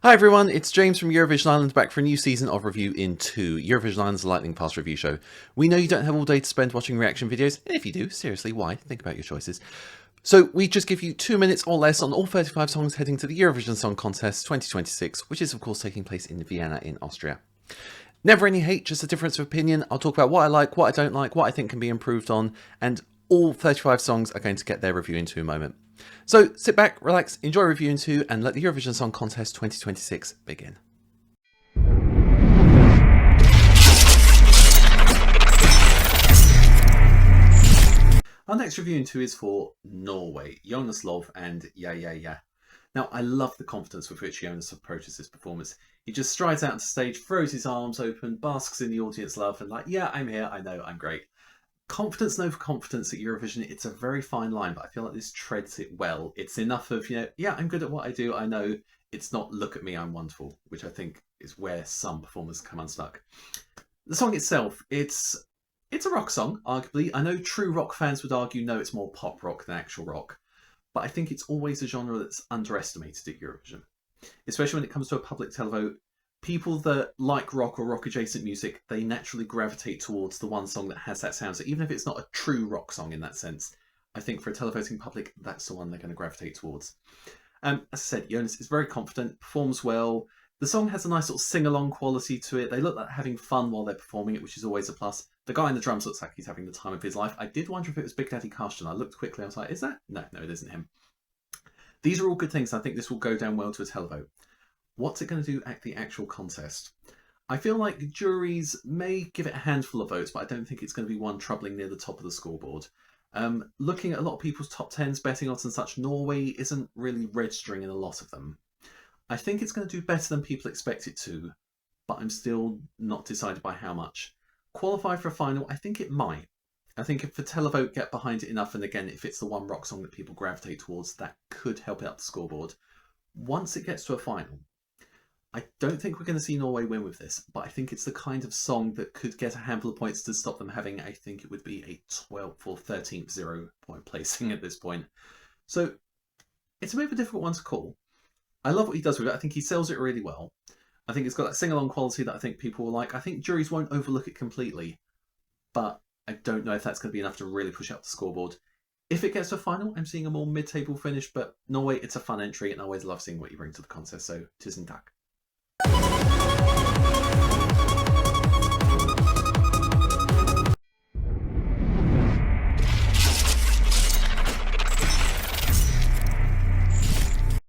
Hi everyone, it's James from Eurovision Ireland back for a new season of Review in 2, Eurovision Ireland's Lightning Fast review show. We know you don't have all day to spend watching reaction videos, and if you do, seriously, why? Think about your choices. So we just give you 2 minutes or less on all 35 songs heading to the Eurovision Song Contest 2026, which is of course taking place in Vienna in Austria. Never any hate, just a difference of opinion. I'll talk about what I like, what I don't like, what I think can be improved on, and all 35 songs are going to get their review in a moment. So sit back, relax, enjoy Review in 2, and let the Eurovision Song Contest 2026 begin. Our next Review in 2 is for Norway, Jonas, Lovv, and Yeah Yeah Yeah. Now, I love the confidence with which Jonas approaches this performance. He just strides out onto stage, throws his arms open, basks in the audience love, and like, yeah, I'm here, I know, I'm great. Confidence, no confidence at Eurovision, it's a very fine line, but I feel like this treads it well. It's enough of, yeah, I'm good at what I do, I know. It's not, look at me, I'm wonderful, which I think is where some performers come unstuck. The song itself, it's a rock song, arguably. I know true rock fans would argue, no, it's more pop rock than actual rock. But I think it's always a genre that's underestimated at Eurovision, especially when it comes to a public televote. People that like rock or rock adjacent music, they naturally gravitate towards the one song that has that sound. So even if it's not a true rock song in that sense, I think for a televoting public, that's the one they're going to gravitate towards. As I said, Jonas is very confident, performs well. The song has a nice sort of sing-along quality to it. They look like having fun while they're performing it, which is always a plus. The guy in the drums looks like he's having the time of his life. I did wonder if it was Big Daddy Carsten. I looked quickly, I was like, is that? No, it isn't him. These are all good things. I think this will go down well to a televote. What's it going to do at the actual contest? I feel like juries may give it a handful of votes, but I don't think it's going to be one troubling near the top of the scoreboard. Looking at a lot of people's top tens, betting odds and such, Norway isn't really registering in a lot of them. I think it's going to do better than people expect it to, but I'm still not decided by how much. Qualify for a final, I think it might. I think if the televote get behind it enough, and again, if it's the one rock song that people gravitate towards, that could help it up the scoreboard. Once it gets to a final, I don't think we're going to see Norway win with this, but I think it's the kind of song that could get a handful of points to stop them having, I think it would be a 12th or 13th 0-point placing at this point. So it's a bit of a difficult one to call. I love what he does with it. I think he sells it really well. I think it's got that sing-along quality that I think people will like. I think juries won't overlook it completely, but I don't know if that's going to be enough to really push up the scoreboard. If it gets to a final, I'm seeing a more mid-table finish, but Norway, it's a fun entry, and I always love seeing what you bring to the contest, so tis in tack.